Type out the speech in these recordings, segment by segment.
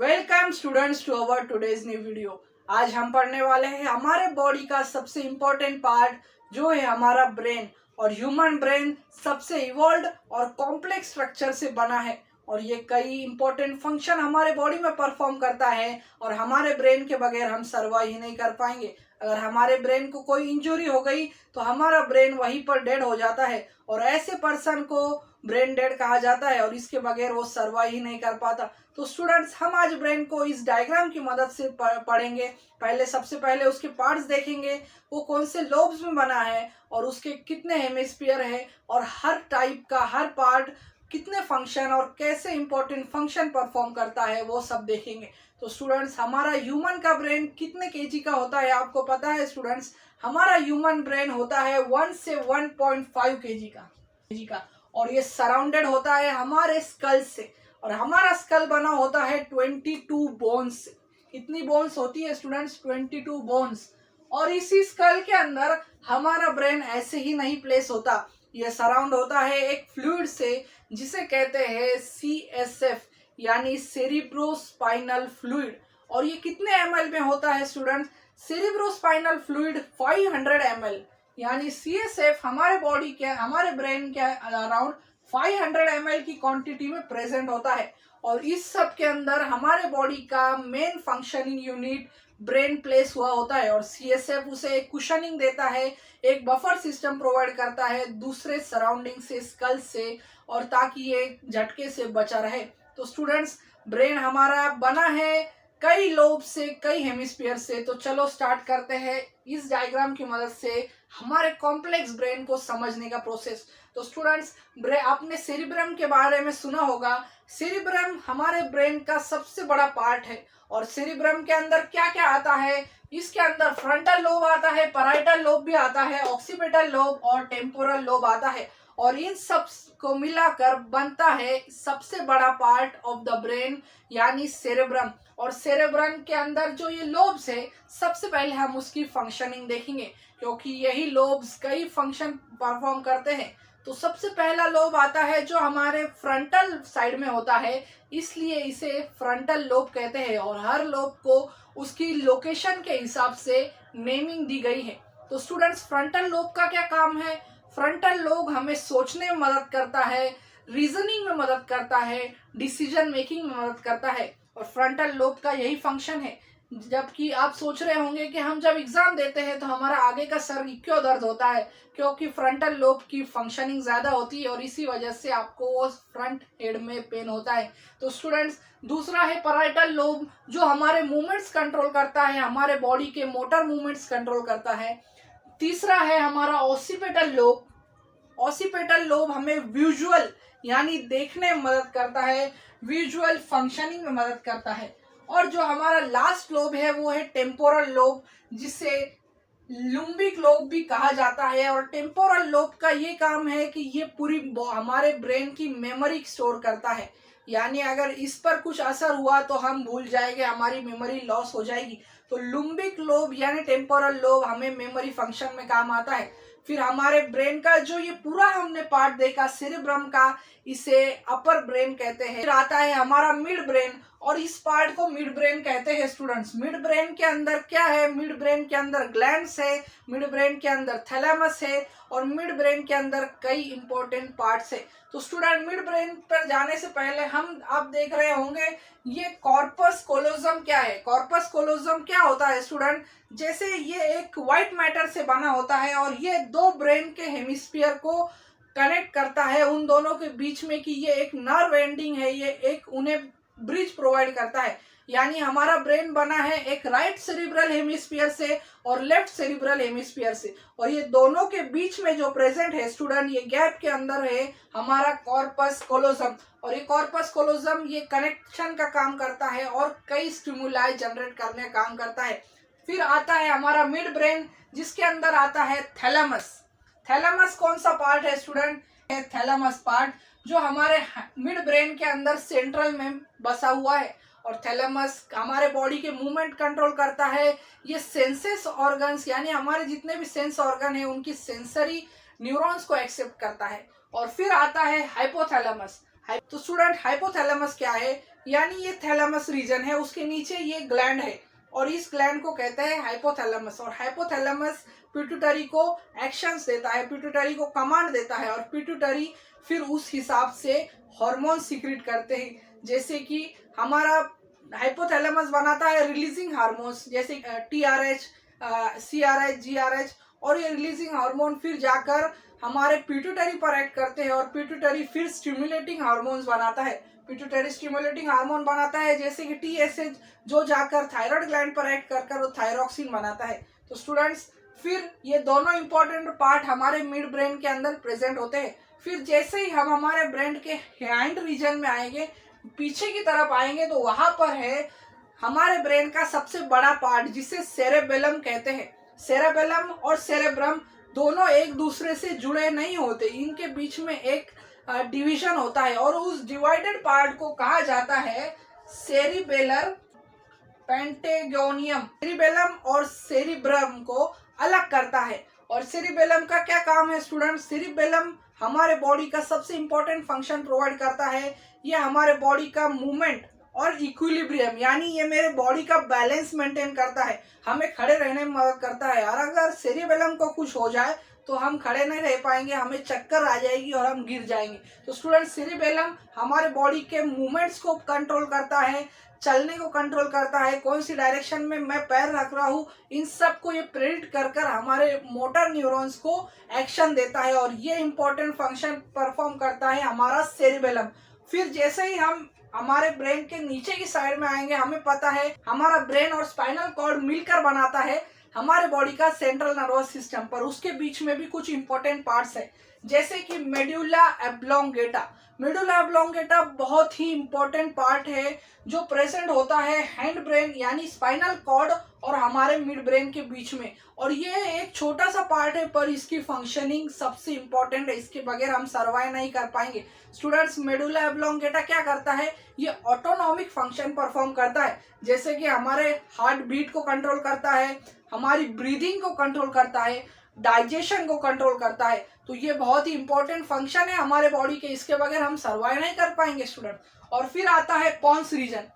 Welcome students to our today's new video. आज हम पढ़ने वाले हैं हमारे बॉडी का सबसे इम्पोर्टेंट पार्ट जो है हमारा ब्रेन। और ह्यूमन ब्रेन सबसे इवॉल्व और कॉम्प्लेक्स स्ट्रक्चर से बना है और ये कई इंपॉर्टेंट फंक्शन हमारे बॉडी में परफॉर्म करता है और हमारे ब्रेन के बगैर हम सर्वाइव ही नहीं कर पाएंगे। अगर हमारे ब्रेन को कोई इंजरी हो गई तो हमारा ब्रेन वहीं पर डेड हो जाता है और ऐसे पर्सन को ब्रेन डेड कहा जाता है और इसके बगैर वो सर्वाइव ही नहीं कर पाता। तो स्टूडेंट्स, हम आज ब्रेन को इस डायग्राम की मदद से पढ़ेंगे। सबसे पहले उसके पार्ट्स देखेंगे, वो कौन से लोब्स में बना है और उसके कितने हेमिस्फीयर है और हर टाइप का हर पार्ट कितने फंक्शन और कैसे इंपॉर्टेंट फंक्शन परफॉर्म करता है वो सब देखेंगे। तो स्टूडेंट्स, हमारा ह्यूमन का ब्रेन कितने केजी का होता है आपको पता है? स्टूडेंट्स, हमारा ह्यूमन ब्रेन होता है 1 से 1.5 केजी का और ये सराउंडेड होता है हमारे स्कल से और हमारा स्कल बना होता है 22 बोन्स से। कितनी बोन्स होती है स्टूडेंट्स? 22 बोन्स। और इसी स्कल के अंदर हमारा ब्रेन ऐसे ही नहीं प्लेस होता, ये सराउंड होता है एक फ्लूइड से जिसे कहते हैं CSF यानी सेरिब्रोस्पाइनल फ्लूइड। और ये कितने ml में होता है स्टूडेंट्स? सेरिब्रोस्पाइनल फ्लूइड 500 ml यानी CSF हमारे ब्रेन के अराउंड 500 ml की क्वांटिटी में प्रेजेंट होता है। और इस सब के अंदर हमारे बॉडी का main functioning unit brain place हुआ होता है और CSF उसे एक कुशनिंग देता है, एक बफर सिस्टम प्रोवाइड करता है दूसरे सराउंडिंग से, स्कल से, और ताकि ये झटके से बचा रहे। तो स्टूडेंट्स, ब्रेन हमारा बना है कई लोब से, कई हेमिस्फीयर से। तो चलो स्टार्ट करते हैं इस डायग्राम की मदद से हमारे कॉम्प्लेक्स ब्रेन को समझने का प्रोसेस। तो स्टूडेंट्स, आपने सेरिब्रम के बारे में सुना होगा। सेरिब्रम हमारे ब्रेन का सबसे बड़ा पार्ट है और सेरिब्रम के अंदर क्या क्या आता है? इसके अंदर फ्रंटल लोब आता है, पैराइटल लोब भी आता है, ऑक्सीपिटल लोब और टेम्पोरल लोब आता है और इन सब को मिलाकर बनता है सबसे बड़ा पार्ट ऑफ द ब्रेन यानी सेरेब्रम। और सेरेब्रम के अंदर जो ये लोब्स है, सबसे पहले हम उसकी फंक्शनिंग देखेंगे क्योंकि यही लोब्स कई फंक्शन परफॉर्म करते हैं। तो सबसे पहला लोब आता है जो हमारे फ्रंटल साइड में होता है, इसलिए इसे फ्रंटल लोब कहते हैं और हर लोब को उसकी लोकेशन के हिसाब से नेमिंग दी गई है। तो स्टूडेंट्स, फ्रंटल लोब का क्या काम है? फ्रंटल लोब हमें सोचने में मदद करता है, रीजनिंग में मदद करता है, डिसीजन मेकिंग में मदद करता है और फ्रंटल लोब का यही फंक्शन है। जबकि आप सोच रहे होंगे कि हम जब एग्जाम देते हैं तो हमारा आगे का सर क्यों दर्द होता है? क्योंकि फ्रंटल लोब की फंक्शनिंग ज्यादा होती है और इसी वजह से आपको वो फ्रंट हेड में पेन होता है। तो स्टूडेंट्स, दूसरा है पैराइटल लोब जो हमारे मूवमेंट्स कंट्रोल करता है, हमारे बॉडी के मोटर मूवमेंट्स कंट्रोल करता है। तीसरा है हमारा ऑक्सीपिटल लोब। ऑक्सीपिटल लोब हमें विजुअल यानी देखने में मदद करता है, विजुअल फंक्शनिंग में मदद करता है। और जो हमारा लास्ट लोब है वो है टेम्पोरल लोब, जिसे लुम्बिक लोब भी कहा जाता है। और टेम्पोरल लोब का ये काम है कि ये पूरी हमारे ब्रेन की मेमोरी स्टोर करता है, यानी अगर इस पर कुछ असर हुआ तो हम भूल जाएंगे, हमारी मेमोरी लॉस हो जाएगी। तो लुम्बिक लोब यानी टेम्पोरल लोब हमें मेमोरी फंक्शन में काम आता है। फिर हमारे ब्रेन का जो ये पूरा हमने पार्ट देखा सेरेब्रम का, इसे अपर ब्रेन कहते हैं। फिर आता है हमारा मिड ब्रेन और इस पार्ट को मिड ब्रेन कहते हैं स्टूडेंट्स। मिड ब्रेन के अंदर क्या है? मिड ब्रेन के अंदर ग्लैंड्स है, मिड ब्रेन के अंदर थैलेमस है और मिड ब्रेन के अंदर कई इंपॉर्टेंट पार्ट्स है। तो स्टूडेंट, मिड ब्रेन पर जाने से पहले आप देख रहे होंगे ये कॉर्पस कोलोजम क्या है? कॉर्पस कोलोजम क्या होता है स्टूडेंट? जैसे ये एक व्हाइट मैटर से बना होता है और ये दो ब्रेन के हेमिस्फीयर को कनेक्ट करता है उन दोनों के बीच में कि ये एक नर्व एंडिंग है, ये एक उन्हें ब्रिज प्रोवाइड करता है। यानी हमारा ब्रेन बना है एक राइट सेरिब्रल हेमिस्फीयर से और लेफ्ट सेरिब्रल हेमिस्फीयर से और ये दोनों के बीच में जो प्रेजेंट है स्टूडेंट, ये गैप के अंदर है हमारा कॉर्पस कोलोजम। और ये कॉर्पस कोलोजम ये कनेक्शन का काम करता है और कई स्टिमुलाई जनरेट करने का काम करता है। फिर आता है हमारा मिड ब्रेन जिसके अंदर आता है थैलेमस। थैलेमस कौन सा पार्ट है स्टूडेंट? है थैलेमस पार्ट जो हमारे मिड ब्रेन के अंदर सेंट्रल में बसा हुआ है और थैलेमस हमारे बॉडी के मूवमेंट कंट्रोल करता है। ये सेंसेस ऑर्गन्स यानी हमारे जितने भी सेंस ऑर्गन है उनकी सेंसरी न्यूरॉन्स को एक्सेप्ट करता है। और फिर आता है हाइपोथैलेमस। तो स्टूडेंट, हाइपोथैलेमस क्या है? यानी ये थैलेमस रीजन है, उसके नीचे ये ग्लैंड है और इस ग्लैंड को कहते हैं हाइपोथैलेमस। और हाइपोथैलेमस पिट्यूटरी को एक्शंस देता है, पिट्यूटरी को कमांड देता है और पिट्यूटरी फिर उस हिसाब से हार्मोन सीक्रेट करते हैं। जैसे कि हमारा हाइपोथैलेमस बनाता है रिलीजिंग हार्मोन्स जैसे TRH, CRH, GRH, और ये रिलीजिंग हार्मोन फिर जाकर हमारे पिट्यूटरी पर एक्ट करते हैं और पिट्यूटरी फिर स्टिमुलेटिंग हार्मोन्स बनाता है। पिट्यूटरी स्टिमुलेटिंग हार्मोन बनाता है जैसे कि TSH, जो जाकर थायराइड ग्लैंड पर एक्ट कर वो थायरॉक्सिन बनाता है। तो स्टूडेंट्स, फिर ये दोनों इंपॉर्टेंट पार्ट हमारे मिड ब्रेन के अंदर प्रेजेंट होते हैं। फिर जैसे ही हम हमारे ब्रेन के हैंड रीजन में आएंगे, पीछे की तरफ आएंगे, तो वहां पर है हमारे ब्रेन का सबसे बड़ा पार्ट जिसे सेरेबेलम कहते हैं। सेरेबेलम और सेरेब्रम दोनों एक दूसरे से जुड़े नहीं होते, इनके बीच में एक डिवीजन होता है और उस डिवाइडेड पार्ट को कहा जाता है सेरिबेलर पेंटेगोनियम। सेरिबेलम और सेरिब्रम को अलग करता है। और सेरिबेलम का क्या काम है स्टूडेंट? सेरिबेलम हमारे बॉडी का सबसे इंपॉर्टेंट फंक्शन प्रोवाइड करता है। ये हमारे बॉडी का मूवमेंट और इक्विलिब्रियम, यानी ये मेरे बॉडी का बैलेंस मेंटेन करता है, हमें खड़े रहने में मदद करता है। और अगर सेरिबेलम को कुछ हो जाए तो हम खड़े नहीं रह पाएंगे, हमें चक्कर आ जाएगी और हम गिर जाएंगे। तो स्टूडेंट, सेरिबेलम हमारे बॉडी के मूवमेंट्स को कंट्रोल करता है, चलने को कंट्रोल करता है, कौन सी डायरेक्शन में मैं पैर रख रहा हूँ, इन सब को ये प्रेडिक्ट कर हमारे मोटर न्यूरॉन्स को एक्शन देता है और ये इंपॉर्टेंट फंक्शन परफॉर्म करता है हमारा सेरिबेलम। फिर जैसे ही हम हमारे ब्रेन के नीचे की साइड में आएंगे, हमें पता है हमारा ब्रेन और स्पाइनल कॉर्ड मिलकर बनाता है हमारे बॉडी का सेंट्रल नर्वस सिस्टम। पर उसके बीच में भी कुछ इंपॉर्टेंट पार्ट्स है जैसे कि मेडुला ऑब्लोंगेटा। मेडुला ऑब्लोंगेटा बहुत ही इंपॉर्टेंट पार्ट है जो प्रेजेंट होता है हैंड ब्रेन यानी स्पाइनल कॉर्ड और हमारे मिड ब्रेन के बीच में। और ये एक छोटा सा पार्ट है पर इसकी फंक्शनिंग सबसे इंपॉर्टेंट है, इसके बगैर हम सर्वाइव नहीं कर पाएंगे। स्टूडेंट्स, मेडुला ऑब्लोंगेटा क्या करता है? ये ऑटोनॉमिक फंक्शन परफॉर्म करता है, जैसे कि हमारे हार्ट बीट को कंट्रोल करता है, हमारी ब्रीदिंग को कंट्रोल करता है, डाइजेशन को कंट्रोल करता है। तो ये बहुत ही इंपॉर्टेंट फंक्शन है हमारे बॉडी के, इसके बगैर हम सर्वाइव नहीं कर पाएंगे स्टूडेंट। और फिर आता है पोन्स रीजन।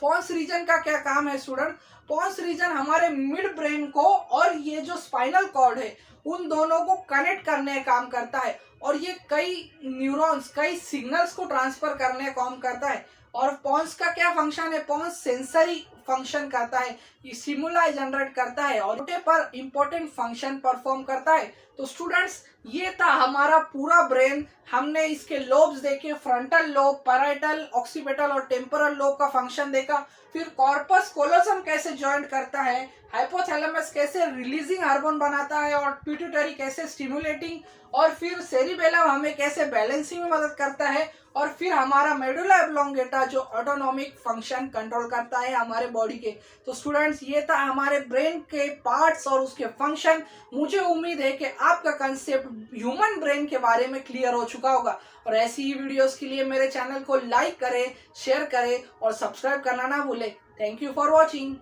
पोन्स रीजन का क्या काम है स्टूडेंट? पोन्स रीजन हमारे मिड ब्रेन को और ये जो स्पाइनल कॉर्ड है उन दोनों को कनेक्ट करने का काम करता है और ये कई न्यूरॉन्स, कई सिग्नल्स को ट्रांसफर करने का काम करता है। और पोन्स का क्या फंक्शन है? पोन्स सेंसरी फंक्शन करता है, ये स्टिमुलाई जनरेट करता है और छोटे पर इंपॉर्टेंट फंक्शन परफॉर्म करता है। तो स्टूडेंट्स, ये था हमारा पूरा ब्रेन। हमने इसके लोब्स देखे, फ्रंटल लोब, पैराइटल, ऑक्सीपिटल और टेम्पोरल लोब का फंक्शन देखा। फिर कॉर्पस कोलोसम कैसे जॉइंट करता है, हाइपोथैलेमस कैसे रिलीजिंग हार्मोन बनाता है और पिट्यूटरी कैसे स्टिमुलेटिंग, और फिर सेरिबेलम हमें कैसे बैलेंसिंग में मदद करता है, और फिर हमारा मेडुला ऑब्लोंगेटा जो ऑटोनॉमिक फंक्शन कंट्रोल करता है हमारे बॉडी के। तो स्टूडेंट्स, ये था हमारे ब्रेन के पार्ट्स और उसके फंक्शन। मुझे उम्मीद है कि आपका कंसेप्ट ह्यूमन ब्रेन के बारे में क्लियर हो चुका होगा। और ऐसी ही वीडियोस के लिए मेरे चैनल को लाइक करें, शेयर करें और सब्सक्राइब करना ना भूलें। Thank you for watching.